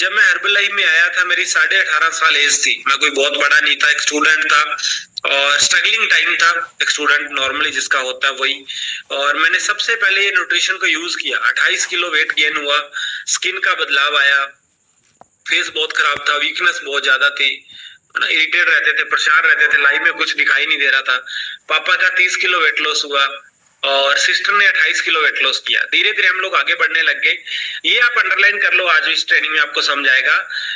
जब मैं herbal life में आया था मेरी 18.5 साल एज थी। मैं कोई बहुत बड़ा नहीं था, एक स्टूडेंट था और स्ट्रगलिंग टाइम था, एक स्टूडेंट नॉर्मली जिसका होता है वही। और मैंने सबसे पहले ये न्यूट्रिशन को यूज किया। 28 किलो वेट गेन हुआ, स्किन का बदलाव आया, फेस बहुत खराब था, वीकनेस बहुत ज्यादा थी, इरिटेट रहते थे, परेशान रहते थे, लाइफ में कुछ दिखाई नहीं दे रहा था। पापा का 30 किलो वेट लॉस हुआ और सिस्टर ने 28 किलो वेट लॉस किया। धीरे धीरे हम लोग आगे बढ़ने लग गए। ये आप अंडरलाइन कर लो, आज इस ट्रेनिंग में आपको समझ आएगा।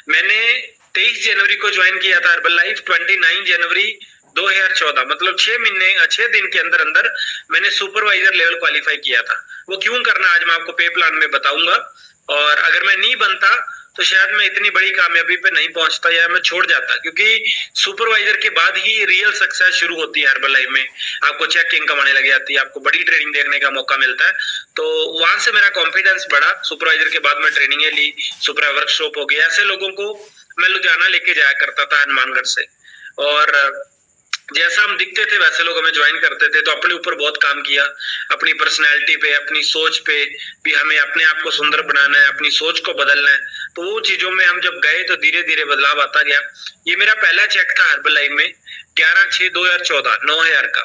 मैंने 23 जनवरी को ज्वाइन किया था हर्बल लाइफ। 29 जनवरी 2014 मतलब 6 महीने 6 दिन के अंदर अंदर मैंने सुपरवाइजर लेवल क्वालिफाई किया था। वो क्यों करना आज मैं आपको पे प्लान में बताऊंगा। और अगर मैं नहीं बनता तो शायद मैं इतनी बड़ी कामयाबी पे नहीं पहुंचता या मैं छोड़ जाता, क्योंकि सुपरवाइजर के बाद ही रियल सक्सेस शुरू होती है हर्बल लाइफ में। आपको चेक इनकम आने लग जाती है, आपको बड़ी ट्रेनिंग देखने का मौका मिलता है। तो वहां से मेरा कॉन्फिडेंस बढ़ा। सुपरवाइजर के बाद मैं ट्रेनिंग ली, सुपर वर्कशॉप हो गया। ऐसे लोगों को मैं लुधियाना लेके जाया करता था हनुमानगढ़ से। और जैसा हम दिखते थे वैसे लोग हमें ज्वाइन करते थे। तो अपने ऊपर बहुत काम किया, अपनी पर्सनैलिटी पे, अपनी सोच पे भी। हमें अपने आप को सुंदर बनाना है, अपनी सोच को बदलना है। तो वो चीजों में हम जब गए तो धीरे धीरे बदलाव आता गया। ये मेरा पहला चेक था हर्बल लाइफ में 11/6/2014 9,000 का।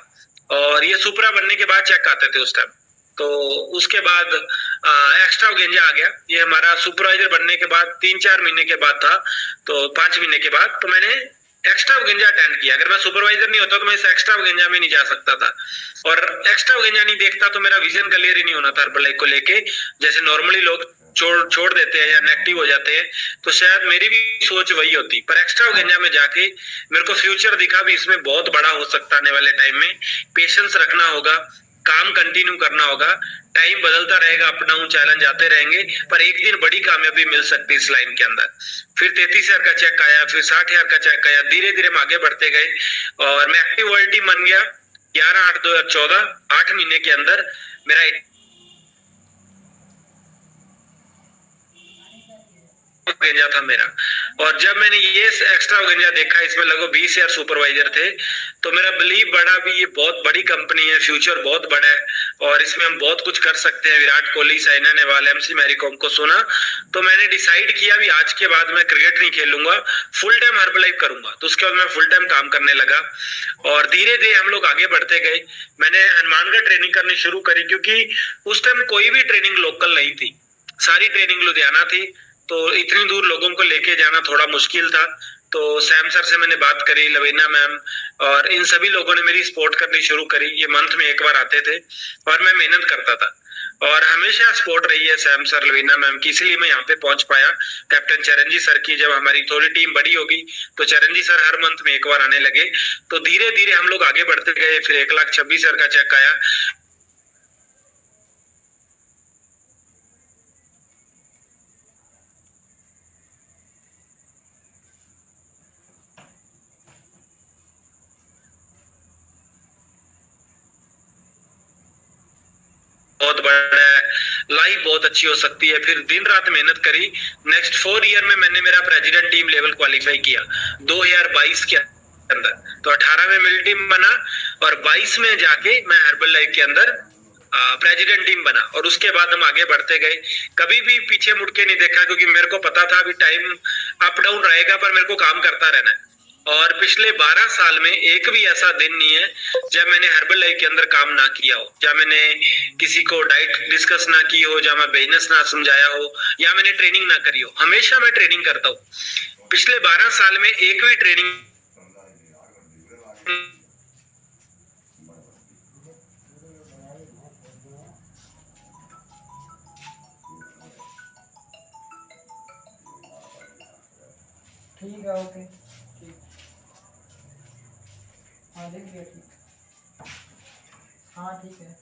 और ये सुपरा बनने के बाद चेक आते थे उस टाइम। तो उसके बाद एक्स्ट्रा गेंजा आ गया। ये हमारा सुपरवाइजर बनने के बाद 3-4 महीने के बाद था। तो 5 महीने के बाद तो मैंने एक्स्ट्रा गेंजा अटेंड किया। अगर मैं सुपरवाइजर नहीं होता तो मैं इस एक्स्ट्रा गेंजा में नहीं जा सकता था। और एक्स्ट्रा गेंजा नहीं देखता तो मेरा विजन क्लियर ही नहीं होना था हर्बल लाइफ को लेके। जैसे नॉर्मली लोग छोड़ देते हैं या नेगेटिव हो जाते हैं, तो शायद मेरी भी सोच वही होती। पर एक्स्ट्रा गेंजा में जाके मेरे को फ्यूचर दिखा भी इसमें बहुत बड़ा हो सकता है आने वाले टाइम में। पेशेंस रखना होगा, काम कंटिन्यू करना होगा। टाइम बदलता रहेगा, अप डाउन चैलेंज आते रहेंगे, पर एक दिन बड़ी कामयाबी मिल सकती है इस लाइन के अंदर। फिर 33,000 का चेक आया, फिर 60,000 का चेक आया। धीरे धीरे हम आगे बढ़ते गए और मैं एक्टिव वर्ल्ड टीम बन गया 11/8/2014। 8 महीने के अंदर मेरा गेंजा था मेरा। और जब मैंने ये एक्स्ट्रा गेंजा देखा, इसमें लगभग 20,000 सुपरवाइजर थे, तो मेरा बिलीव बढ़ा भी ये बहुत बड़ी कंपनी है, फ्यूचर बहुत बड़ा है और इसमें हम बहुत कुछ कर सकते हैं। विराट कोहली, साइना नेहवाल, एमसी मैरीकॉम को सुना तो मैंने डिसाइड किया भी आज के बाद मैं क्रिकेट नहीं खेलूंगा, फुल टाइम हर्बल लाइफ करूंगा। तो उसके बाद मैं फुल टाइम काम करने लगा और धीरे धीरे हम लोग आगे बढ़ते गए। मैंने हनुमानगढ़ ट्रेनिंग करनी शुरू करी, क्योंकि उस टाइम कोई भी ट्रेनिंग लोकल नहीं थी, सारी ट्रेनिंग लुधियाना थी। तो इतनी दूर लोगों को लेके जाना थोड़ा मुश्किल था। तो सैम सर से मैंने बात करी, लवीना मैम, और इन सभी लोगों ने मेरी सपोर्ट करनी शुरू करी। ये मंथ में एक बार आते थे और मैं मेहनत करता था और हमेशा सपोर्ट रही है सैम सर, लवीना मैम की, इसलिए मैं यहाँ पे पहुंच पाया। कैप्टन चरणजी सर की जब हमारी थोड़ी टीम बड़ी होगी तो चरणजी सर हर मंथ में एक बार आने लगे। तो धीरे धीरे हम लोग आगे बढ़ते गए। फिर 1,26,000 का चेक आया। बहुत बड़ा है, लाइफ बहुत अच्छी हो सकती है। फिर दिन रात मेहनत करी। नेक्स्ट 4 ईयर में मैंने मेरा प्रेसिडेंट टीम लेवल क्वालिफाई किया 2022 के अंदर। तो 18 में मेरी टीम बना और 22 में जाके मैं हर्बल लाइफ के अंदर प्रेसिडेंट टीम बना। और उसके बाद हम आगे बढ़ते गए, कभी भी पीछे मुड़ के नहीं देखा, क्योंकि मेरे को पता था अभी टाइम अप डाउन रहेगा पर मेरे को काम करता रहना है। और पिछले 12 साल में एक भी ऐसा दिन नहीं है जब मैंने हर्बल लाइफ के अंदर काम ना किया हो, जब मैंने किसी को डाइट डिस्कस ना की हो, जब मैं बिजनेस ना समझाया हो, या मैंने ट्रेनिंग ना करी हो। हमेशा मैं ट्रेनिंग करता हूँ। पिछले 12 साल में एक भी ट्रेनिंग ठीक है, ओके, ठीक। हाँ लिख लिया, ठीक। हाँ ठीक है,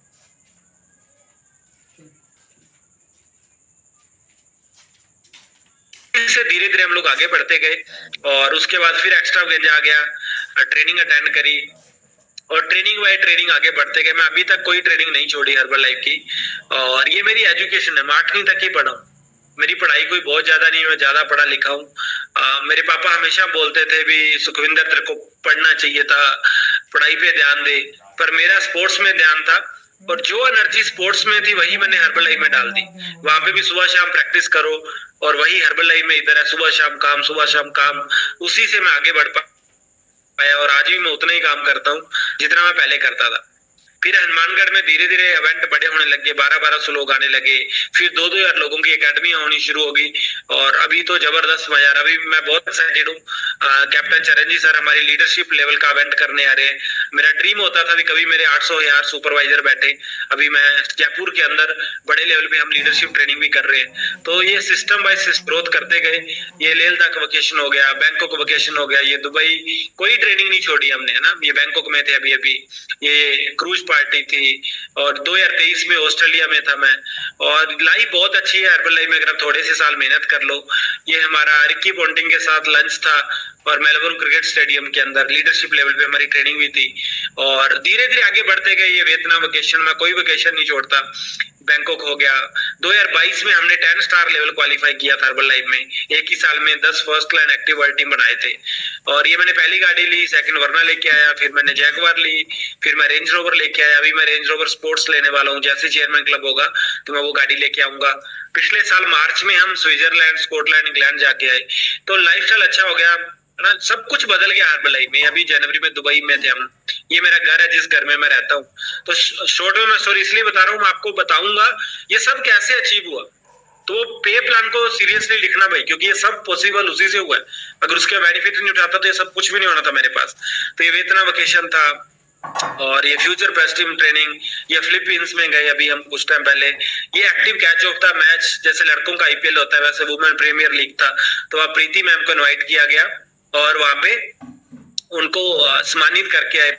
ठीक। से धीरे धीरे हम लोग आगे बढ़ते गए। और उसके बाद फिर एक्स्ट्रा गेंज आ गया, ट्रेनिंग अटेंड करी और ट्रेनिंग बाय ट्रेनिंग आगे बढ़ते गए। मैं अभी तक कोई ट्रेनिंग नहीं छोड़ी हर्बल लाइफ की। और ये मेरी एजुकेशन है, मैं 8वीं तक ही पढ़ा हूँ। मेरी पढ़ाई कोई बहुत ज्यादा नहीं, मैं ज्यादा पढ़ा लिखा हूँ। मेरे पापा हमेशा बोलते थे भी सुखविंदर तेरे को पढ़ना चाहिए था, पढ़ाई पे ध्यान दे, पर मेरा स्पोर्ट्स में ध्यान था। और जो एनर्जी स्पोर्ट्स में थी वही मैंने हर्बल लाइफ में डाल दी। वहां पे भी सुबह शाम प्रैक्टिस करो, और वही हर्बल लाइफ में इधर है, सुबह शाम काम, सुबह शाम काम, उसी से मैं आगे बढ़ पाया। और आज भी मैं उतना ही काम करता हूँ जितना मैं पहले करता था। फिर हनुमानगढ़ में धीरे धीरे इवेंट बड़े होने लगे, 1200 लोग आने लगे, फिर 2-2 हजार लोगों की एकेडमी होनी शुरू होगी, और अभी तो जबरदस्त मजा आ रहा है। अभी मैं बहुत एक्साइटेड हूँ, कैप्टन चरणजीत सर हमारी लीडरशिप लेवल का इवेंट करने आ रहे हैं। मेरा ड्रीम होता था कि कभी मेरे 800 सुपरवाइजर बैठे, अभी मैं जयपुर के अंदर बड़े लेवल पे हम लीडरशिप ट्रेनिंग भी कर रहे हैं। तो ये सिस्टम बाय ग्रोथ करते गए, ये लेह लद्दाख वेकेशन हो गया, बैंकॉक वेकेशन हो गया, ये दुबई, कोई ट्रेनिंग नहीं छोड़ी हमने, है ना। ये बैंकॉक में थे अभी, ये क्रूज पार्टी थी, और 2023 में ऑस्ट्रेलिया में था मैं। और लाइफ बहुत अच्छी है हर्बल लाइफ में, अगर आप थोड़े से साल मेहनत कर लो। ये हमारा रिकी पॉन्टिंग के साथ लंच था, और मेलबोर्न क्रिकेट स्टेडियम के अंदर लीडरशिप लेवल पे हमारी ट्रेनिंग भी थी। और धीरे धीरे आगे बढ़ते गए, ये वियतनाम वेकेशन में कोई वेकेशन नहीं छोड़ता, बैंकॉक हो गया। 2022 में हमने 10 स्टार लेवल क्वालिफाई किया था हर्बल लाइफ में, एक ही साल में 10 first line active world team बनाए थे। और ये मैंने पहली गाड़ी ली, सेकंड वर्ना लेके आया, फिर मैंने जैगवार ली, फिर मैं रेंज रोवर लेके आया, अभी मैं रेंज रोवर स्पोर्ट्स लेने वाला हूँ। जैसे चेयरमैन क्लब होगा तो मैं वो गाड़ी लेके आऊंगा। पिछले साल मार्च में हम स्विट्जरलैंड, स्कॉटलैंड, इंग्लैंड जाके आए, तो लाइफस्टाइल अच्छा हो गया ना, सब कुछ बदल गया हर्बल लाइफ में। अभी जनवरी में दुबई में थे हम, ये मेरा घर है जिस घर में मैं रहता हूँ। तो शॉर्ट में मैं सॉरी इसलिए बता रहा हूँ, मैं आपको बताऊंगा ये सब कैसे अचीव हुआ। तो पे प्लान को सीरियसली लिखना भाई, क्योंकि ये सब पॉसिबल उसी से हुआ है। अगर उसके बेनिफिट नहीं उठाता तो ये सब कुछ भी नहीं होना था मेरे पास। तो ये वियतनाम वेकेशन था, और ये फ्यूचर पेस्टिम ट्रेनिंग, ये फिलीपींस में गए अभी हम कुछ टाइम पहले। ये एक्टिव कैच ऑफ था मैच, जैसे लड़कों का आईपीएल होता है वैसे वुमेन प्रीमियर लीग था। तो वहाँ प्रीति मैम को इनवाइट किया गया, और वहां पे उनको सम्मानित करके आए।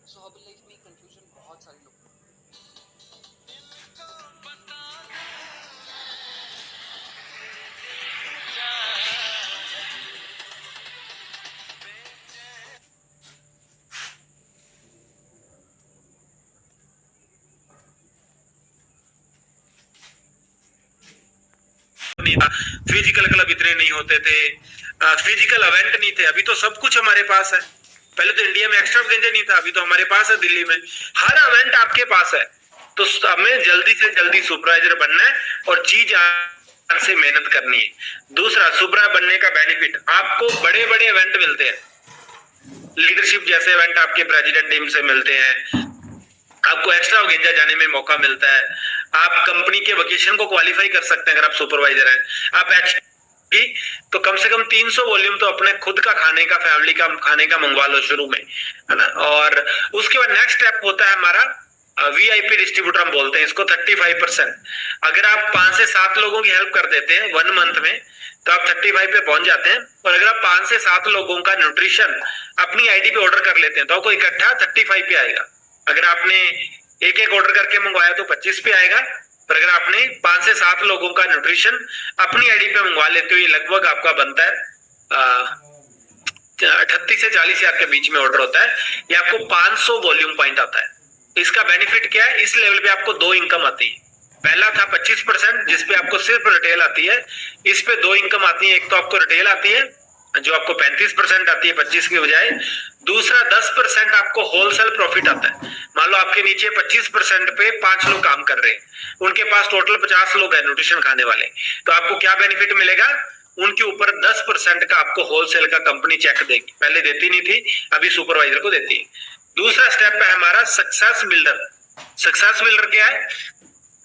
सो हर्बल लाइफ में कंफ्यूजन बहुत सारे लोग नहीं था, फिजिकल क्लब इतने नहीं होते थे, फिजिकल इवेंट नहीं थे। अभी तो सब कुछ हमारे पास है। पहले तो इंडिया में एक्स्ट्रावेगेंजा नहीं था, अभी तो हमारे पास है, दिल्ली में हर इवेंट आपके पास है। तो हमें जल्दी से जल्दी सुपरवाइजर बनना है, और चीज से मेहनत करनी है। दूसरा, सुपरा बनने का बेनिफिट, आपको बड़े बड़े इवेंट मिलते हैं, लीडरशिप जैसे इवेंट आपके प्रेसिडेंट टीम से मिलते हैं, आपको एक्स्ट्रावेगेंजा जाने में मौका मिलता है, आप कंपनी के वेकेशन को क्वालिफाई कर सकते हैं अगर आप सुपरवाइजर हैं। आप तो कम से कम 300 वॉल्यूम तो अपने खुद का खाने का, फैमिली का खाने का मंगवा लो शुरू में, है ना। और उसके बाद नेक्स्ट स्टेप होता है हमारा वीआईपी डिस्ट्रीब्यूटर, हम बोलते हैं इसको, 35%। अगर आप 5 से 7 लोगों की हेल्प कर देते हैं 1 मंथ में, तो आप 35 पे पहुंच जाते हैं। और अगर आप 5 से 7 लोगों का न्यूट्रिशन अपनी आईडी पे ऑर्डर कर लेते हैं, तो आपको इकट्ठा 35 पे आएगा। अगर आपने एक एक ऑर्डर करके मंगवाया तो 25 पे आएगा, पर अगर आपने 5 से 7 लोगों का न्यूट्रिशन अपनी आईडी पे मंगवा लेते हो, ये लगभग आपका बनता है 38 से 40 हजार के बीच में ऑर्डर होता है। ये आपको 500 वॉल्यूम पॉइंट आता है। इसका बेनिफिट क्या है, इस लेवल पे आपको 2 इनकम आती है। पहला था 25%, जिसपे आपको सिर्फ रिटेल आती है, इस पे 2 इनकम आती है। एक तो आपको रिटेल आती है जो आपको 35% आती है 25 की बजाय। दूसरा 10% आपको होलसेल प्रॉफिट आता है। मान लो आपके नीचे 25% पे 5 लोग काम कर रहे हैं, उनके पास टोटल 50 लोग हैं न्यूट्रिशन खाने वाले, तो आपको क्या बेनिफिट मिलेगा, उनके ऊपर 10% का आपको होलसेल का कंपनी चेक देगी। पहले देती नहीं थी, अभी सुपरवाइजर को देती है। दूसरा स्टेप है हमारा सक्सेस बिल्डर। सक्सेस बिल्डर क्या है,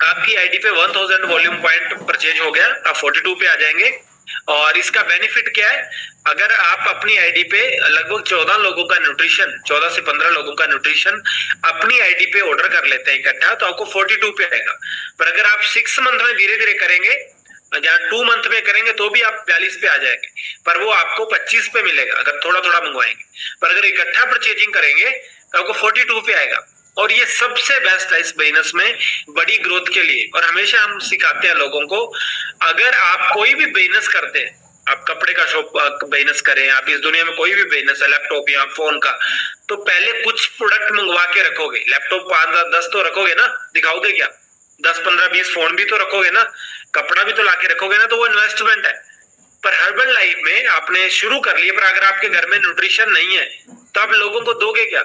आपकी आईडी पे 1000 वॉल्यूम पॉइंट परचेज हो गया, आप 42 पे आ जाएंगे। और इसका बेनिफिट क्या है, अगर आप अपनी आईडी पे लगभग 14 लोगों का न्यूट्रिशन, 14 से 15 लोगों का न्यूट्रिशन अपनी आईडी पे ऑर्डर कर लेते हैं इकट्ठा, तो आपको 42 पे आएगा। पर अगर आप 6 मंथ में धीरे धीरे करेंगे जहाँ 2 मंथ में करेंगे तो भी आप 42 पे आ जाएंगे, पर वो आपको 25 पे मिलेगा अगर थोड़ा थोड़ा मंगवाएंगे। पर अगर इकट्ठा परचेजिंग करेंगे तो आपको 42 पे आएगा। और ये सबसे बेस्ट है इस बिजनेस में बड़ी ग्रोथ के लिए। और हमेशा हम सिखाते हैं लोगों को, अगर आप कोई भी बिजनेस करते हैं, आप कपड़े का शॉप बिजनेस करें, आप इस दुनिया में कोई भी बिजनेस है, लैपटॉप या फोन का, तो पहले कुछ प्रोडक्ट मंगवा के रखोगे। लैपटॉप 5-10 तो रखोगे ना, दिखाओगे क्या? 10-15-20 फोन भी तो रखोगे ना, कपड़ा भी तो लाके रखोगे ना, तो वो इन्वेस्टमेंट है। पर हर्बल लाइफ में आपने शुरू कर लिया, पर अगर आपके घर में न्यूट्रिशन नहीं है तो आप लोगों को दोगे क्या?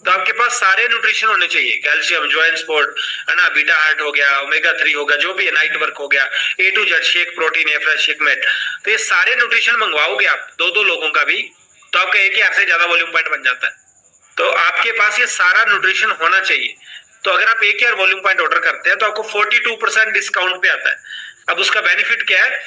तो आपके पास सारे न्यूट्रिशन होने चाहिए, कैल्शियम, जॉइंट सपोर्ट है ना, बीटा हार्ट हो गया, ओमेगा 3 हो गया, जो भी है, नाइट वर्क हो गया, A to Z shake, protein है, फ्रेश शेक मेट, तो ये सारे न्यूट्रिशन मंगवाओगे आप 2-2 लोगों का भी, तो आपका एक ही हाथ से ज्यादा वॉल्यूम पॉइंट बन जाता है। तो आपके पास ये सारा न्यूट्रिशन होना चाहिए। तो अगर आप एक यार वॉल्यूम पॉइंट ऑर्डर करते हैं तो आपको 42% डिस्काउंट पे आता है। अब उसका बेनिफिट क्या है?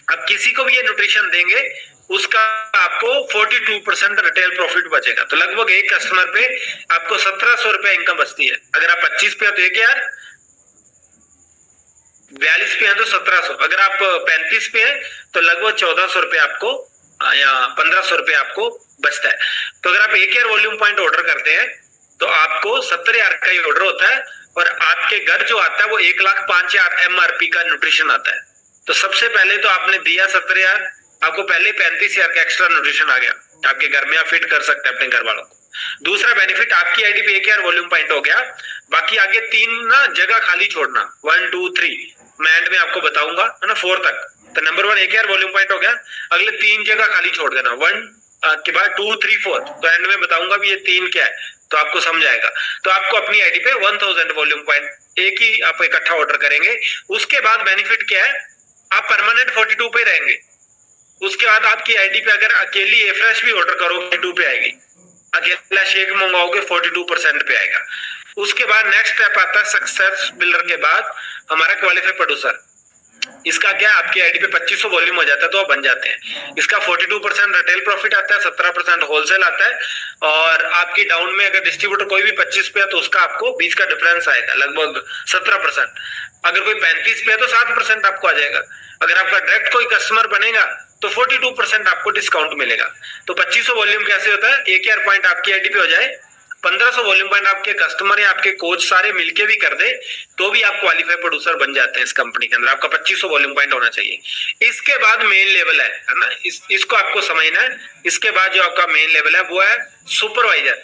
आप किसी को भी ये न्यूट्रिशन देंगे, उसका आपको 42% रिटेल प्रॉफिट बचेगा। तो लगभग एक कस्टमर पे आपको 1700 रुपया इनकम बचती है। अगर आप 25 पे है तो 1,000, 42 पे है तो 1700, अगर आप 35 पे है तो लगभग 1400 रुपये आपको या 1500 रुपये आपको बचता है। तो अगर आप 1,000 वॉल्यूम पॉइंट ऑर्डर करते हैं तो आपको 70,000 का ही ऑर्डर होता है, और आपके घर जो आता है वो 1,05,000 MRP का न्यूट्रिशन आता है। तो सबसे पहले तो आपने दिया 70,000, आपको पहले 35,000 का एक्स्ट्रा न्यूट्रिशन आ गया आपके घर में, आप फिट कर सकते हैं अपने घर वालों को। दूसरा बेनिफिट, आपकी आईडी पे 1,000 वॉल्यूम पॉइंट हो गया, बाकी आगे 3 ना जगह खाली छोड़ना, 1 2 3, मैं एंड में आपको बताऊंगा है ना 4 तक। तो नंबर 1 1,000 वॉल्यूम पॉइंट हो गया, अगले 3 जगह खाली छोड़ देना, 1 के बाद 2 3 4, तो एंड में बताऊंगा भी ये 3 क्या है, तो आपको समझ आएगा। तो आपको अपनी आईडी पे 1000 वॉल्यूम पॉइंट एक ही आप इकट्ठा ऑर्डर करेंगे। उसके बाद बेनिफिट क्या है, आप परमानेंट 42 पे रहेंगे। उसके बाद आपकी आईडी पे अगर अकेली एफ्रेश भी ऑर्डर करोगे 2 पे आएगी, अकेला शेक मंगाओगे 42% पे आएगा। उसके बाद नेक्स्ट स्टेप आता है सक्सेस बिल्डर के बाद हमारा क्वालिफाइड प्रोड्यूसर। इसका क्या, आपकी आईडी पे 2500 वॉल्यूम हो जाता है तो आप बन जाते हैं। इसका 42% रिटेल प्रॉफिट आता है, 17% होलसेल आता है, और आपकी डाउन में अगर डिस्ट्रीब्यूटर कोई भी 25 पे है तो उसका आपको 20 का डिफरेंस आएगा, लगभग 17%। अगर कोई 35 पे है तो 7% आपको आ जाएगा। अगर आपका डायरेक्ट कोई कस्टमर बनेगा तो 42% आपको डिस्काउंट मिलेगा। तो 2500 वॉल्यूम कैसे होता है, 1,000 पॉइंट आपकी आईडी पे हो जाए, 1500 वॉल्यूम पॉइंट आपके कस्टमर या आपके कोच सारे मिलके भी कर दे तो भी आप क्वालिफाइड प्रोड्यूसर बन जाते हैं इस कंपनी के अंदर। आपका 2500 वॉल्यूम पॉइंट होना चाहिए। इसके बाद मेन लेवल है ना, इसको आपको समझना है। इसके बाद जो आपका मेन लेवल है वो है सुपरवाइजर,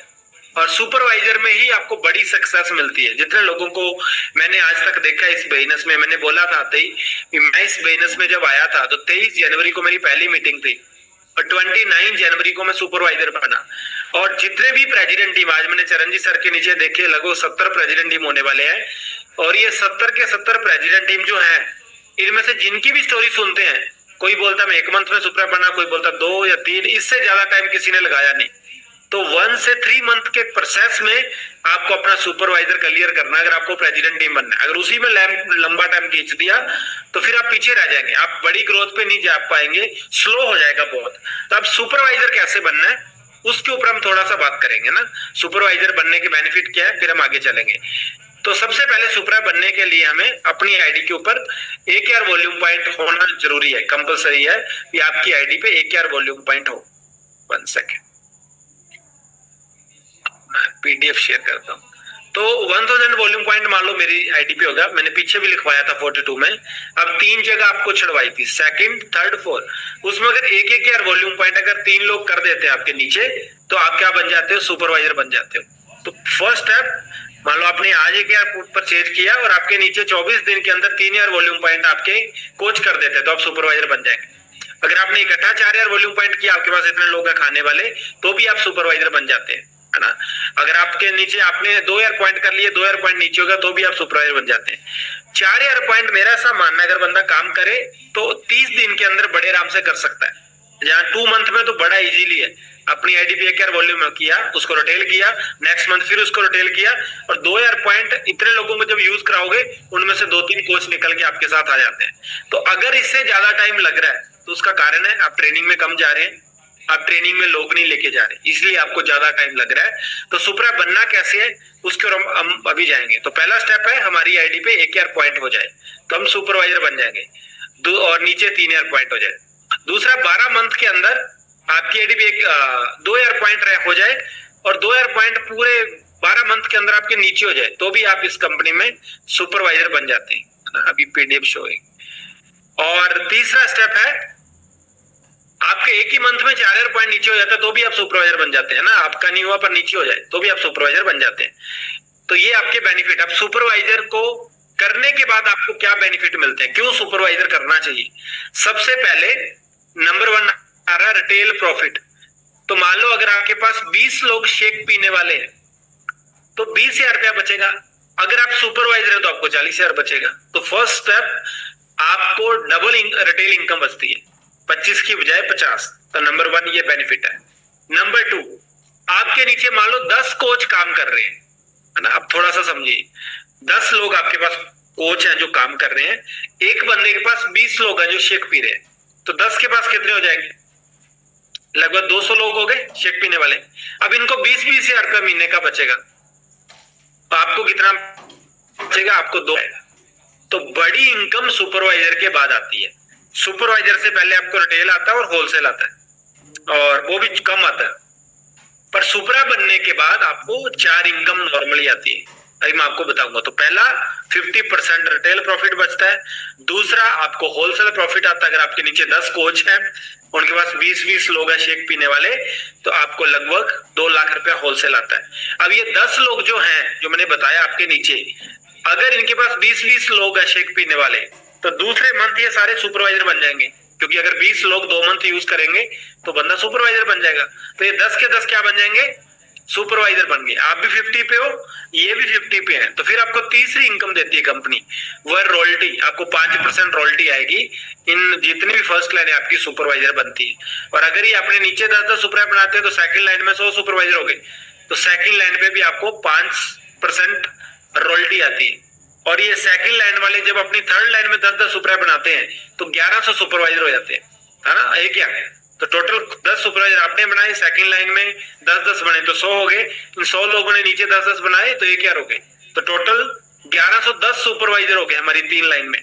और सुपरवाइजर में ही आपको बड़ी सक्सेस मिलती है। जितने लोगों को मैंने आज तक देखा इस बिजनेस में, मैंने बोला था आते ही, मैं इस बिजनेस में जब आया था तो 23 जनवरी को मेरी पहली मीटिंग थी और 29 जनवरी को मैं सुपरवाइजर बना। और जितने भी प्रेसिडेंट टीम, आज मैंने चरणजीत सर के नीचे देखे, लगभग 70 प्रेसिडेंट टीम होने वाले हैं, और ये 70 के 70 प्रेसिडेंट टीम जो है, इनमें से जिनकी भी स्टोरी सुनते हैं, कोई बोलता मैं 1 मंथ में सुपर बना, कोई बोलता 2 या 3, इससे ज्यादा टाइम किसी ने लगाया नहीं। तो 1 से 3 मंथ के प्रोसेस में आपको अपना सुपरवाइजर क्लियर करना है अगर आपको प्रेसिडेंट टीम बनना है। अगर उसी में लंबा टाइम खींच दिया तो फिर आप पीछे रह जाएंगे, आप बड़ी ग्रोथ पे नहीं जा पाएंगे, स्लो हो जाएगा बहुत। तो अब सुपरवाइजर कैसे बनना है उसके ऊपर हम थोड़ा सा बात करेंगे ना। सुपरवाइजर बनने के बेनिफिट क्या है, फिर हम आगे चलेंगे। तो सबसे पहले सुपर बनने के लिए हमें अपनी आईडी के ऊपर 1,000 वॉल्यूम पॉइंट होना जरूरी है, कंपलसरी है कि आपकी आईडी पे 1,000 वॉल्यूम पॉइंट हो। 1 सेकेंड, पीडीएफ शेयर करता हूँ। तो 1000 वॉल्यूम पॉइंट मान लो मेरी आईडी पे होगा, मैंने पीछे भी लिखवाया था 42 में। अब 3 जगह आपको चढ़वाई थी, 2nd, 3rd, 4, उसमें अगर 1,000 वॉल्यूम पॉइंट अगर 3 लोग कर देते हैं आपके नीचे तो आप क्या बन जाते हो, सुपरवाइजर बन जाते हो। तो फर्स्ट स्टेप, मान लो आपने आज 1,000 परचेज किया और आपके नीचे 24 दिन के अंदर 3,000 वॉल्यूम पॉइंट आपके कोच कर देते हैं तो आप सुपरवाइजर बन जाएंगे। अगर आपने इकट्ठा 4,000 वॉल्यूम पॉइंट किया, आपके पास इतने लोग हैं खाने वाले, तो भी आप सुपरवाइजर बन जाते हैं, है ना। अगर आपके नीचे आपने 2,000 पॉइंट कर लिए, 2,000 पॉइंट नीचे होगा तो भी आप सुपरवाइजर बन जाते हैं। 4,000 पॉइंट मेरा ऐसा मानना है, अगर बंदा काम करे तो 30 दिन के अंदर बड़े आराम से कर सकता है। जहाँ 2 मंथ में तो बड़ा इजीली है। अपनी आईडी पे 1,000 वॉल्यूम किया, उसको रिटेल किया, नेक्स्ट मंथ फिर उसको रिटेल किया, और 2,000 पॉइंट इतने लोगों को जब यूज कराओगे उनमें से 2-3 कोच निकल के आपके साथ आ जाते हैं। तो अगर इससे ज्यादा टाइम लग रहा है तो उसका कारण है आप ट्रेनिंग में कम जा रहे हैं, आप ट्रेनिंग में लोग नहीं लेके जा रहे, इसलिए आपको ज्यादा टाइम लग रहा है। तो सुपरा बनना कैसे है उसके ऊपर हम अभी जाएंगे। तो पहला स्टेप है हमारी आईडी पे 1,000 पॉइंट हो जाए तो हम सुपरवाइजर बन जाएंगे। और नीचे 3 ईयर पॉइंट हो जाए। दूसरा 12 मंथ के अंदर आपकी एडीपी 2 ईयर पॉइंट हो जाए और 2 ईयर पॉइंट पूरे 12 मंथ के अंदर आपके नीचे हो जाए तो भी आप इस कंपनी में सुपरवाइजर बन जाते हैं। अभी पीडीएफ शो है। और तीसरा स्टेप है आपके एक ही मंथ में 4 ईयर पॉइंट नीचे हो जाता है तो भी आप सुपरवाइजर बन जाते हैं ना। आपका नहीं हुआ पर नीचे हो जाए तो भी आप सुपरवाइजर बन जाते हैं। तो ये आपके बेनिफिट। अब सुपरवाइजर को करने के बाद आपको क्या बेनिफिट मिलते हैं, क्यों सुपरवाइजर करना चाहिए। सबसे पहले नंबर 1 आ रहा है रिटेल प्रॉफिट। तो मान लो अगर आपके पास 20 लोग शेक पीने वाले हैं तो 20,000 रुपया बचेगा। अगर आप सुपरवाइजर हैं तो आपको 40,000 बचेगा। तो फर्स्ट स्टेप आपको डबल रिटेल इनकम बचती है, 25 की बजाय 50। तो नंबर 1 ये बेनिफिट है। नंबर 2 आपके नीचे मान लो 10 कोच काम कर रहे हैं, है ना। अब थोड़ा सा समझिए, 10 लोग आपके पास कोच हैं जो काम कर रहे हैं, एक बंदे के पास 20 लोग हैं जो शेक पी रहे हैं। तो 10 के पास कितने हो जाएंगे, लगभग 200 लोग हो गए शेक पीने वाले। अब इनको 20-20 हजार रुपया महीने का बचेगा तो आपको कितना बचेगा, आपको 2। तो बड़ी इनकम सुपरवाइजर के बाद आती है। सुपरवाइजर से पहले आपको रिटेल आता है और होलसेल आता है और वो भी कम आता है। पर सुपरा बनने के बाद आपको 4 इनकम नॉर्मली आती है। अभी मैं आपको बताऊंगा। तो पहला 50% रिटेल प्रॉफिट बचता है। दूसरा आपको होलसेल प्रॉफिट आता है। अगर आपके नीचे 10 कोच हैं, उनके पास 20-20 लोग हैं शेक पीने वाले, तो आपको लगभग 2 लाख रुपया होलसेल आता है। अब ये 10 लोग जो हैं, जो मैंने बताया आपके नीचे, अगर इनके पास 20-20 लोग हैं शेक पीने वाले, तो दूसरे मंथ ये सारे सुपरवाइजर बन जाएंगे। क्योंकि अगर 20 लोग 2 मंथ यूज करेंगे तो बंदा सुपरवाइजर बन जाएगा। तो ये 10 के 10 क्या बन जाएंगे, सुपरवाइजर बन गए। आप भी 50 पे हो, ये भी 50 पे है। तो फिर आपको तीसरी इनकम देती है कंपनी, वह रॉयल्टी। आपको 5% रॉयल्टी आएगी इन जितनी भी फर्स्ट लाइन आपकी सुपरवाइजर बनती है। और अगर ये अपने नीचे 10-10 सुपरवाइजर बनाते हैं तो सेकंड लाइन में 100 सुपरवाइजर हो गए, तो सेकंड लाइन पे भी आपको 5% रॉयल्टी आती है। और ये सेकंड लाइन वाले जब अपनी थर्ड लाइन में 10-10 सुपरवाइजर बनाते हैं तो 1100 सुपरवाइजर हो जाते हैं, है ना। एक क्या, तो टोटल 10 सुपरवाइजर आपने बनाए, सेकंड लाइन में 10-10 बने तो 100 हो गए। इन 100 लोगों ने नीचे 10-10 बनाए तो 1,000 हो गए। तो टोटल 1110 सुपरवाइजर हो गए हमारी 3 लाइन में।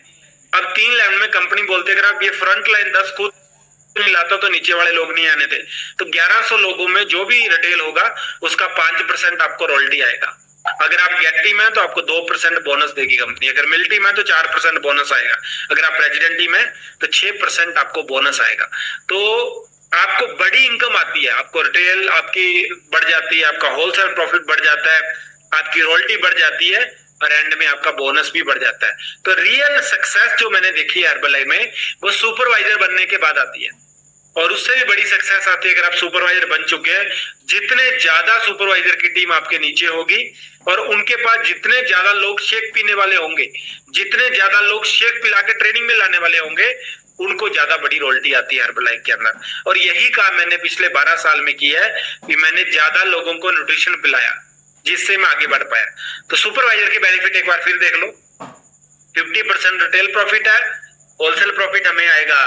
अब 3 लाइन में कंपनी बोलते अगर आप ये फ्रंट लाइन 10 खुद नहीं लाता तो नीचे वाले लोग नहीं आने थे। तो 1100 लोगों में जो भी रिटेल होगा उसका 5% आपको रॉयल्टी आएगा। अगर आप गेट टीम है तो आपको 2% बोनस देगी कंपनी। अगर मिल टीम है तो 4% बोनस आएगा। अगर आप प्रेसिडेंट टीम है तो 6% आपको बोनस आएगा। तो आपको बड़ी इनकम आती है। आपको रिटेल आपकी बढ़ जाती है, आपका होलसेल प्रॉफिट बढ़ जाता है, आपकी रॉयल्टी बढ़ जाती है और एंड में आपका बोनस भी बढ़ जाता है। तो रियल सक्सेस जो मैंने देखी है हर्बल में, वो सुपरवाइजर बनने के बाद आती है। और उससे भी बड़ी सक्सेस आती है अगर आप सुपरवाइजर बन चुके हैं। जितने ज्यादा सुपरवाइजर की टीम आपके नीचे होगी और उनके पास जितने ज्यादा लोग शेक पीने वाले होंगे, जितने ज्यादा लोग शेक पिला के ट्रेनिंग में लाने वाले होंगे, उनको ज्यादा बड़ी रॉयल्टी आती है हर्बल के अंदर। और यही काम मैंने पिछले 12 साल में किया है कि मैंने ज्यादा लोगों को न्यूट्रिशन पिलाया जिससे मैं आगे बढ़ पाया। तो सुपरवाइजर के बेनिफिट एक बार फिर देख लो। 50% रिटेल प्रॉफिट है, होलसेल प्रॉफिट हमें आएगा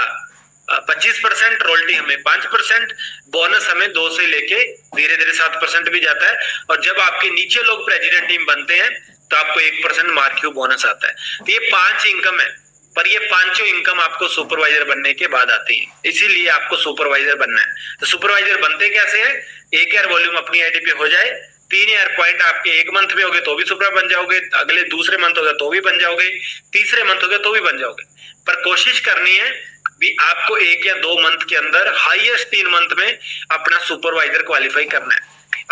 25%, रॉयल्टी हमें 5%, बोनस हमें 2 से लेके धीरे धीरे 7% भी जाता है। और जब आपके नीचे लोग प्रेसिडेंट टीम बनते हैं तो आपको 1% मार्क्यू बोनस आता है। तो ये 5 इनकम है, पर ये 5 इनकम आपको सुपरवाइजर बनने के बाद आती है। इसीलिए आपको सुपरवाइजर बनना है। तो सुपरवाइजर बनते कैसे हैं, 1,000 वॉल्यूम अपनी आईडी पे हो जाए, 3,000 पॉइंट आपके एक मंथ में हो गए तो भी सुपर बन जाओगे, अगले दूसरे मंथ हो गया तो भी बन जाओगे, तीसरे मंथ हो गया तो भी बन जाओगे। पर कोशिश करनी है भी आपको 1 या 2 मंथ के अंदर, हाईएस्ट 3 मंथ में अपना सुपरवाइजर क्वालिफाई करना है।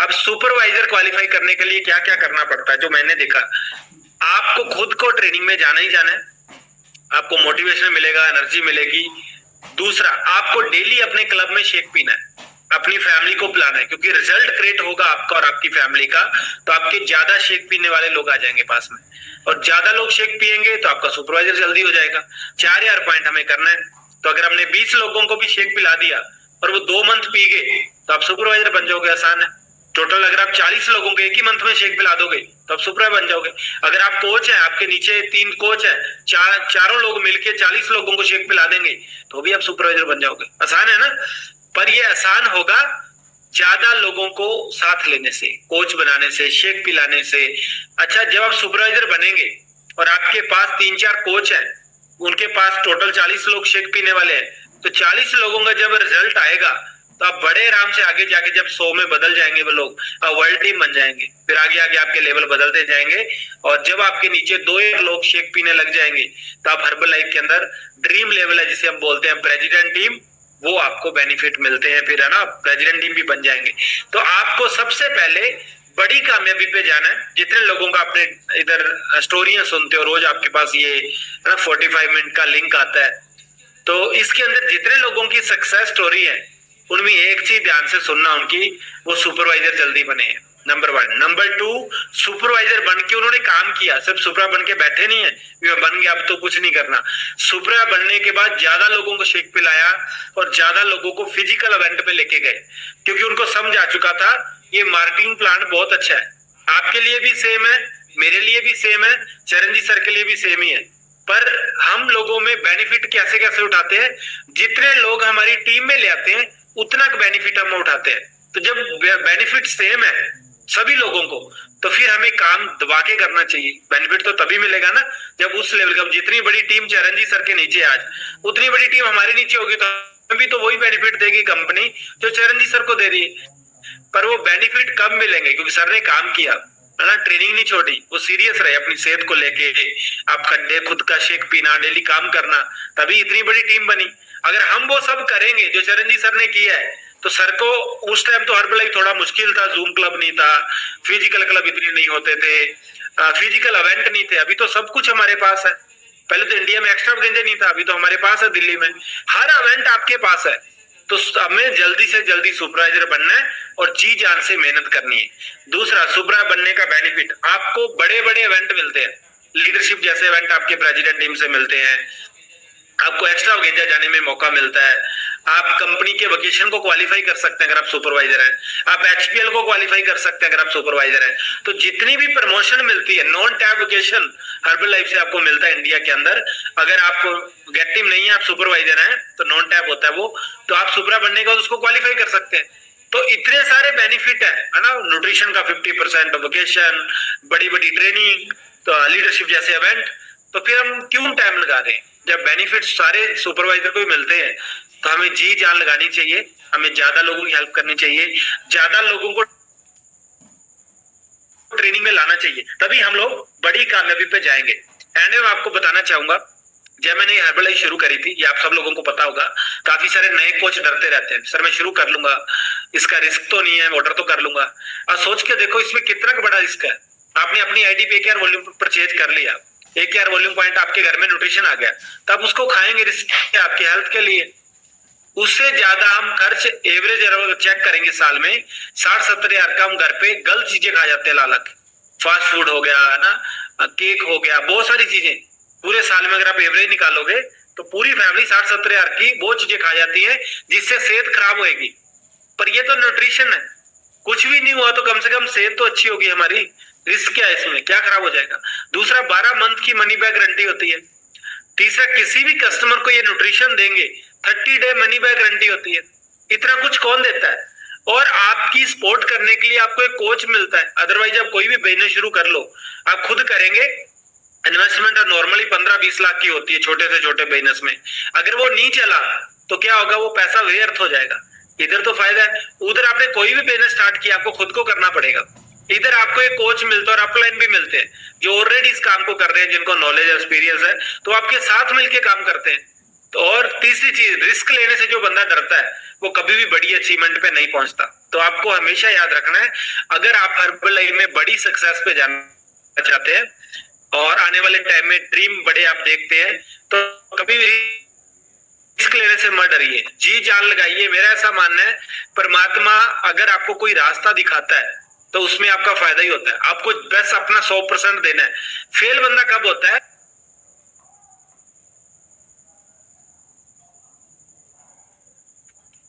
अब सुपरवाइजर क्वालिफाई करने के लिए क्या क्या करना पड़ता है, जो मैंने देखा, आपको खुद को ट्रेनिंग में जाना ही जाना है, आपको मोटिवेशन मिलेगा, एनर्जी मिलेगी। दूसरा, आपको डेली अपने क्लब में शेक पीना है, अपनी फैमिली को पिलाना है, क्योंकि रिजल्ट क्रिएट होगा आपका और आपकी फैमिली का तो आपके ज्यादा शेक पीने वाले लोग आ जाएंगे पास में, और ज्यादा लोग शेक पिएंगे तो आपका सुपरवाइजर जल्दी हो जाएगा। 4,000 पॉइंट हमें करना है, तो अगर हमने 20 लोगों को भी शेक पिला दिया और वो 2 मंथ पी गए तो आप सुपरवाइजर बन जाओगे, आसान है। टोटल अगर आप 40 लोगों को एक ही मंथ में शेक पिला दोगे तो आप सुपरवाइजर बन जाओगे। अगर आप कोच हैं, आपके नीचे 3 कोच हैं, चारों लोग मिलके 40 लोगों को शेक पिला देंगे तो भी आप सुपरवाइजर बन जाओगे, आसान है ना। पर ये आसान होगा ज्यादा लोगों को साथ लेने से, कोच बनाने से, शेक पिलाने से। अच्छा, जब आप सुपरवाइजर बनेंगे और आपके पास 3-4 कोच हैं उनके पास टोटल 40 लोग शेक पीने वाले हैं, तो 40 लोगों का जब रिजल्ट आएगा तो आप बड़े आराम से आगे जाके जब 100 में बदल जाएंगे वो लोग, वर्ल्ड टीम बन जाएंगे, फिर आगे आगे आपके लेवल बदलते जाएंगे। और जब आपके नीचे 2 लोग शेक पीने लग जाएंगे तो आप हर्बल लाइफ के अंदर ड्रीम लेवल है जिसे हम बोलते हैं प्रेसिडेंट टीम, वो आपको बेनिफिट मिलते हैं, फिर है ना प्रेसिडेंट टीम भी बन जाएंगे। तो आपको सबसे पहले बड़ी कामयाबी पे जाना है। जितने लोगों का आपने इधर स्टोरियां सुनते हो रोज, आपके पास ये ना 45 मिनट का लिंक आता है, तो इसके अंदर जितने लोगों की सक्सेस स्टोरी है उनमें एक चीज ध्यान से सुनना उनकी, वो सुपरवाइजर जल्दी बने हैं, नंबर 1। नंबर 2, सुपरवाइजर बन के उन्होंने काम किया, सिर्फ सुपरा बन के बैठे नहीं है मैं बन गया अब तो कुछ नहीं करना। सुपरा बनने के बाद ज्यादा लोगों को शेक पिलाया और ज्यादा लोगों को फिजिकल इवेंट पे लेके गए, क्योंकि उनको समझ आ चुका था ये मार्केटिंग प्लान बहुत अच्छा है। आपके लिए भी सेम है, मेरे लिए भी सेम है, चरण जी सर के लिए भी सेम ही है। पर हम लोगों में बेनिफिट कैसे कैसे उठाते हैं, जितने लोग हमारी टीम में ले आते हैं उतना बेनिफिट हम उठाते हैं। तो जब बेनिफिट सेम है सभी लोगों को, तो फिर हमें काम दबा के करना चाहिए। बेनिफिट तो तभी मिलेगा ना जब उस लेवल का, जितनी बड़ी टीम चरण जी सर के नीचे आज, उतनी बड़ी टीम हमारे नीचे होगी तो भी तो वही बेनिफिट देगी कंपनी जो चरण जी सर को दे रही है। पर वो बेनिफिट कब मिलेंगे, क्योंकि सर ने काम किया है ना, ट्रेनिंग नहीं छोड़ी, वो सीरियस रहे अपनी सेहत को लेके, आप खुद का शेक पीना, डेली काम करना, तभी इतनी बड़ी टीम बनी। अगर हम वो सब करेंगे जो चरण जी सर ने किया है, तो सर को उस टाइम तो हर्बल लाइफ थोड़ा मुश्किल था, जूम क्लब नहीं था, फिजिकल क्लब इतने नहीं होते थे, फिजिकल इवेंट नहीं थे, अभी तो सब कुछ हमारे पास है। पहले तो इंडिया में एक्स्ट्रा नहीं था, अभी तो हमारे पास है, दिल्ली में हर इवेंट आपके पास है। तो हमें जल्दी से जल्दी सुपरवाइजर बनना है और जी जान से मेहनत करनी है। दूसरा, सुपरा बनने का बेनिफिट, आपको बड़े बड़े इवेंट मिलते हैं, लीडरशिप जैसे इवेंट आपके प्रेसिडेंट टीम से मिलते हैं, आपको एक्स्ट्रा गेंजा जाने में मौका मिलता है, आप कंपनी के वोकेशन को क्वालिफाई कर सकते हैं अगर आप सुपरवाइजर हैं, आप एचपीएल को क्वालिफाई कर सकते हैं अगर आप सुपरवाइजर हैं। तो जितनी भी प्रमोशन मिलती है, नॉन टैब वोकेशन हर्बल लाइफ से आपको मिलता है इंडिया के अंदर। अगर आप गेट टीम नहीं है, आप सुपरवाइजर हैं, तो नॉन टैब होता है वो, तो आप सुपरा बनने के बाद उसको क्वालिफाई कर सकते हैं। तो इतने सारे बेनिफिट है ना, न्यूट्रिशन का 50% वोकेशन, बड़ी बड़ी ट्रेनिंग, तो लीडरशिप जैसे इवेंट, तो फिर हम क्यों टाइम लगा रहे हैं? जब बेनिफिट सारे सुपरवाइजर को मिलते हैं तो हमें जी जान लगानी चाहिए, हमें ज्यादा लोगों की हेल्प करनी चाहिए, ज्यादा लोगों को ट्रेनिंग में लाना चाहिए, तभी हम लोग बड़ी कामयाबी पे जाएंगे। एंड में आपको बताना चाहूंगा, जब मैंने हर्बल लाइफ शुरू करी थी, ये आप सब लोगों को पता होगा, काफी सारे नए कोच डरते रहते हैं, सर मैं शुरू कर लूंगा, इसका रिस्क तो नहीं है, ऑर्डर तो कर लूंगा। अब सोच के देखो इसमें कितना बड़ा रिस्क है। आपने अपनी आईडी पे 1,000 वॉल्यूम परचेज कर लिया, 1,000 वॉल्यूम पॉइंट आपके घर में न्यूट्रिशन आ गया, तब उसको खाएंगे, रिस्क है आपकी हेल्थ के लिए। उससे ज्यादा हम खर्च एवरेज चेक करेंगे साल में 60-70 हजार का हम घर पे गलत चीजें खा जाते हैं, लालच, फास्ट फूड हो गया है ना, केक हो गया, बहुत सारी चीजें पूरे साल में अगर आप एवरेज निकालोगे तो पूरी फैमिली 60-70 हजार की वो चीजें खा जाती है जिससे सेहत खराब होगी। पर ये तो न्यूट्रिशन है, कुछ भी नहीं हुआ तो कम से कम सेहत तो अच्छी होगी हमारी, रिस्क क्या है इसमें, क्या खराब हो जाएगा। दूसरा, 12 मंथ की मनी बैक गारंटी होती है। तीसरा, किसी भी कस्टमर को ये न्यूट्रिशन देंगे 30 डे मनी बैक गारंटी होती है। इतना कुछ कौन देता है? और आपकी सपोर्ट करने के लिए आपको एक कोच मिलता है। अदरवाइज आप कोई भी बिजनेस शुरू कर लो, आप खुद करेंगे, इन्वेस्टमेंट नॉर्मली 15-20 लाख की होती है छोटे से छोटे बिजनेस में। अगर वो नहीं चला तो क्या होगा, वो पैसा व्यर्थ हो जाएगा। इधर तो फायदा है, उधर आपने कोई भी बिजनेस स्टार्ट किया आपको खुद को करना पड़ेगा। इधर आपको एक कोच मिलता है और अपलाइन भी मिलते हैं जो ऑलरेडी इस काम को कर रहे हैं, जिनको नॉलेज एक्सपीरियंस है, तो आपके साथ मिलके काम करते हैं। तो और तीसरी चीज, रिस्क लेने से जो बंदा डरता है वो कभी भी बड़ी अचीवमेंट पे नहीं पहुंचता। तो आपको हमेशा याद रखना है, अगर आप हर्बल लाइफ में बड़ी सक्सेस पे जाना चाहते हैं और आने वाले टाइम में ड्रीम बड़े आप देखते हैं, तो कभी भी रिस्क लेने से मत डरिए, जी जान लगाइए। मेरा ऐसा मानना है, परमात्मा अगर आपको कोई रास्ता दिखाता है तो उसमें आपका फायदा ही होता है। आपको बस अपना 100% देना है। फेल बंदा कब होता है?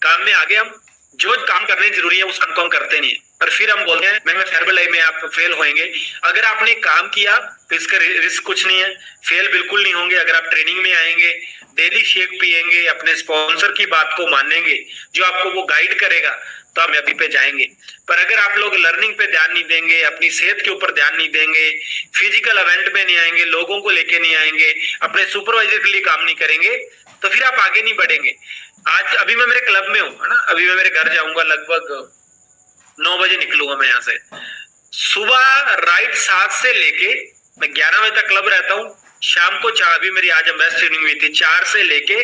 काम में आगे हम जो काम करने जरूरी है उस काम को हम करते नहीं है। और फिर हम बोलते हैं मैं हेर्बल में आप फेल होंगे। अगर आपने काम किया तो इसका रिस्क कुछ नहीं है, फेल बिल्कुल नहीं होंगे। अगर आप ट्रेनिंग में आएंगे, डेली शेक पिएंगे, अपने स्पॉन्सर की बात को मानेंगे, जो आपको वो गाइड करेगा, तो आप अभी पे जाएंगे। पर अगर आप लोग लर्निंग पे ध्यान नहीं देंगे, अपनी सेहत के ऊपर ध्यान नहीं देंगे, फिजिकल इवेंट में नहीं आएंगे, लोगों को लेके नहीं आएंगे, अपने सुपरवाइजर के लिए काम नहीं करेंगे, तो फिर आप आगे नहीं बढ़ेंगे। आज अभी मैं मेरे क्लब में हूँ, है ना, अभी मैं मेरे घर जाऊंगा, लगभग 9 बजे निकलूंगा मैं यहाँ से। सुबह राइट 7 से लेके मैं 11 बजे तक क्लब रहता हूँ। शाम को 4, अभी मेरी आज बेस्ट ट्रेनिंग हुई थी, 4 से लेके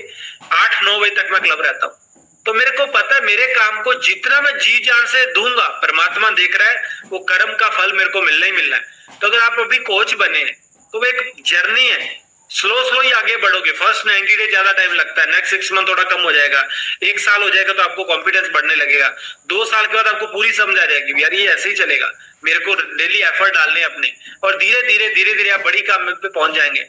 8-9 बजे तक मैं क्लब रहता हूँ। तो मेरे को पता है मेरे काम को जितना मैं जी जान से दूंगा, परमात्मा देख रहा है, वो कर्म का फल मेरे को मिलना ही मिलना है। तो अगर आप अभी कोच बने तो वो एक जर्नी है, स्लो स्लो ही आगे बढ़ोगे। फर्स्ट 90 डे ज्यादा टाइम लगता है, नेक्स्ट 6 मंथ थोड़ा कम हो जाएगा, 1 साल हो जाएगा तो आपको कॉन्फिडेंस बढ़ने लगेगा, 2 साल के बाद आपको पूरी समझ आ जाएगी यार ये ऐसे ही चलेगा, मेरे को डेली एफर्ट डालने अपने, और धीरे धीरे आप बड़ी काम पे पहुंच जाएंगे।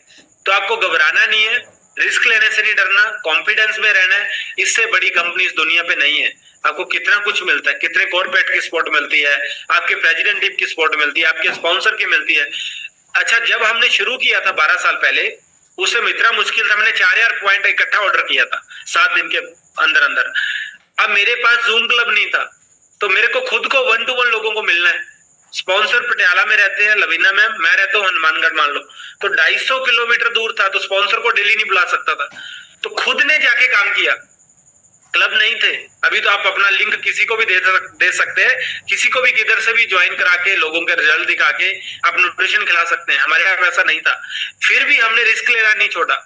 तो आपको घबराना नहीं है, रिस्क लेने से नहीं डरना, कॉन्फिडेंस में रहना है। इससे बड़ी कंपनी इस दुनिया पे नहीं है। आपको कितना कुछ मिलता है, कितने कॉर्पोरेट की सपोर्ट मिलती है, आपके प्रेसिडेंट टीम की सपोर्ट मिलती है, आपके स्पॉन्सर की मिलती है। अच्छा, जब हमने शुरू किया था 12 साल पहले, उस समय इतना मुश्किल था, मैंने 4000 पॉइंट इकट्ठा ऑर्डर किया था 7 दिन के अंदर अंदर। अब मेरे पास जूम क्लब नहीं था, तो मेरे को खुद को 1 to 1 लोगों को मिलना है। स्पॉन्सर पटियाला में रहते हैं, लवीना में, मैं रहता हूँ हनुमानगढ़ मान लो, तो 250 किलोमीटर दूर था, तो स्पॉन्सर को डेली नहीं बुला सकता था, तो खुद ने जाके काम किया। क्लब नहीं थे। अभी तो आप अपना लिंक किसी को भी दे सकते हैं, किसी को भी किधर से भी ज्वाइन करा के लोगों के रिजल्ट दिखा के आप न्यूट्रिशन खिला सकते हैं। हमारे यहाँ वैसा नहीं था, फिर भी हमने रिस्क लेना नहीं छोड़ा।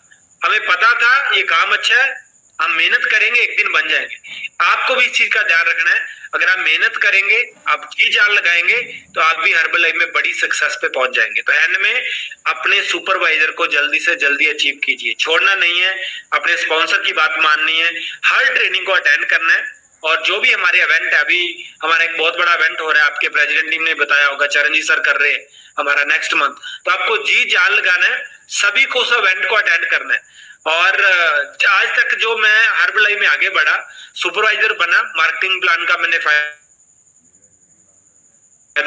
हमें पता था ये काम अच्छा है, हम मेहनत करेंगे, एक दिन बन जाएंगे। आपको भी इस चीज का ध्यान रखना है, अगर आप मेहनत करेंगे, आप जी जान लगाएंगे, तो आप भी हर्बल लाइफ में बड़ी सक्सेस पे पहुंच जाएंगे। तो एंड में अपने सुपरवाइजर को जल्दी से जल्दी अचीव कीजिए, छोड़ना नहीं है, अपने स्पॉन्सर की बात माननी है, हर ट्रेनिंग को अटेंड करना है। और जो भी हमारे इवेंट है, अभी हमारा एक बहुत बड़ा इवेंट हो रहा है, आपके प्रेसिडेंट टीम ने बताया होगा, चरणजीत सर कर रहे हैं हमारा नेक्स्ट मंथ, तो आपको जी जान लगाना है, सभी को उस इवेंट को अटेंड करना है। और आज तक जो मैं हर्बल लाइफ में आगे बढ़ा, सुपरवाइजर बना, मार्केटिंग प्लान का मैंने फायदा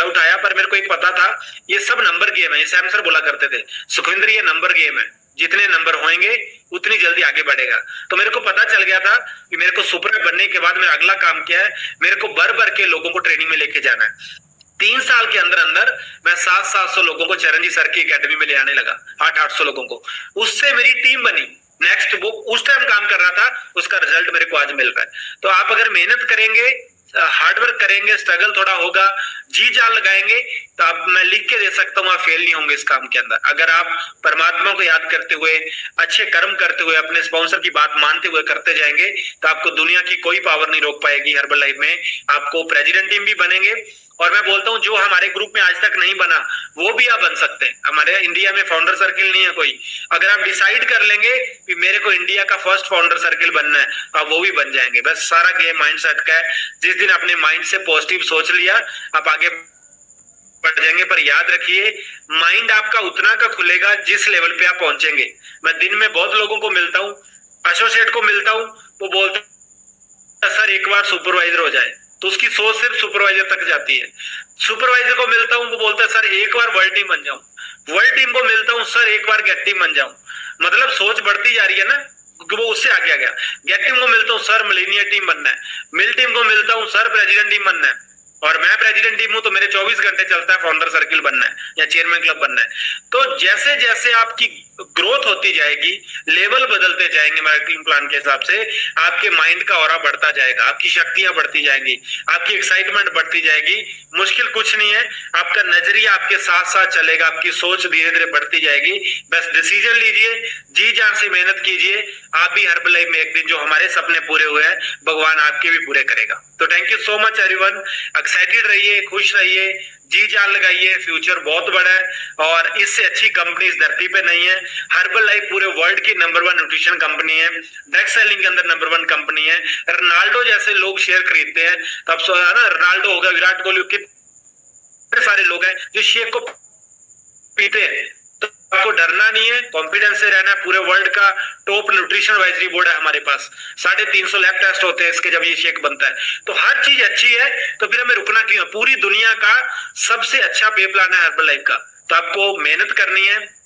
उठाया, पर मेरे को एक पता था ये सब नंबर गेम है। सैम सर बोला करते थे, सुखविंदर ये नंबर गेम है, जितने नंबर होंगे उतनी जल्दी आगे बढ़ेगा। तो मेरे को पता चल गया था कि मेरे को सुपर बनने के बाद मेरा अगला काम क्या है, मेरे को भर भर के लोगों को ट्रेनिंग में लेके जाना है। 3 साल के अंदर अंदर मैं 700 लोगों को चरणजीत सर की एकेडमी में ले आने लगा, 800 लोगों को। उससे मेरी टीम बनी। नेक्स्ट वो उस टाइम काम कर रहा था, उसका रिजल्ट मेरे को आज मिल रहा है। तो आप अगर मेहनत करेंगे, हार्डवर्क करेंगे, स्ट्रगल थोड़ा होगा, जी जान लगाएंगे, तो आप, मैं लिख के दे सकता हूँ, आप फेल नहीं होंगे इस काम के अंदर। अगर आप परमात्मा को याद करते हुए, अच्छे कर्म करते हुए, अपने स्पॉन्सर की बात मानते हुए करते जाएंगे, तो आपको दुनिया की कोई पावर नहीं रोक पाएगी। हर्बल लाइफ में आपको प्रेसिडेंट टीम भी बनेंगे, और मैं बोलता हूँ जो हमारे ग्रुप में आज तक नहीं बना, वो भी आप बन सकते हैं। हमारे इंडिया में फाउंडर सर्किल नहीं है कोई, अगर आप डिसाइड कर लेंगे कि मेरे को इंडिया का फर्स्ट फाउंडर सर्किल बनना है, आप वो भी बन जाएंगे। बस सारा गेम माइंडसेट का है। जिस दिन अपने माइंड से पॉजिटिव सोच लिया, आप आगे बढ़ जाएंगे। पर याद रखिए, माइंड आपका उतना का खुलेगा जिस लेवल पे आप पहुंचेंगे। मैं दिन में बहुत लोगों को मिलता हूँ, एसोसिएट को मिलता हूँ, वो बोलते सर एक बार सुपरवाइजर हो जाए, तो उसकी सोच सिर्फ सुपरवाइजर तक जाती है। सुपरवाइजर को मिलता हूँ, वो बोलता है सर एक बार वर्ल्ड टीम बन जाऊं। वर्ल्ड टीम को मिलता हूँ, सर एक बार गेट टीम बन जाऊं। मतलब सोच बढ़ती जा रही है ना, वो उससे आगे आ गया। गेट टीम को मिलता हूँ, सर मिलेनियर टीम बनना है। मिल टीम को मिलता हूँ, सर प्रेसिडेंट टीम बनना है। और मैं प्रेसिडेंट टीम हूं, तो मेरे 24 घंटे चलता है फाउंडर सर्किल बनना है या चेयरमैन क्लब बनना है। तो जैसे जैसे आपकी ग्रोथ होती जाएगी, लेवल बदलते जाएंगे मार्केटिंग प्लान के हिसाब से, आपके माइंड का ऑरा बढ़ता जाएगा, आपकी शक्तियां बढ़ती जाएंगी, आपकी एक्साइटमेंट बढ़ती जाएगी। मुश्किल कुछ नहीं है, आपका नजरिया आपके साथ साथ चलेगा, आपकी सोच धीरे धीरे बढ़ती जाएगी। बस डिसीजन लीजिए, जी जान से मेहनत कीजिए, आप भी हर्बल लाइफ में एक दिन जो हमारे सपने पूरे हुए हैं, भगवान आपके भी पूरे करेगा। तो thank you so much everyone, excited रहिए, खुश रहिए, जी जान लगाइए, फ्यूचर बहुत बड़ा है और इससे अच्छी कंपनी इस धरती पे नहीं है। हर्बल लाइफ पूरे वर्ल्ड की नंबर 1 न्यूट्रिशन कंपनी है, डायरेक्ट सेलिंग के अंदर नंबर 1 कंपनी है। रोनाल्डो जैसे लोग शेयर खरीदते हैं, तब है ना, रोनाल्डो होगा, विराट कोहली, कितने सारे लोग हैं जो शेयर को पीते हैं। तो आपको डरना नहीं है, कॉन्फिडेंस से रहना है। पूरे वर्ल्ड का टॉप न्यूट्रिशन एडवाइजरी बोर्ड है हमारे पास, 350 लैब टेस्ट होते हैं इसके जब ये शेक बनता है, तो हर चीज अच्छी है, तो फिर हमें रुकना क्यों है? पूरी दुनिया का सबसे अच्छा पे प्लान है हर्बल लाइफ का। तो आपको मेहनत करनी है,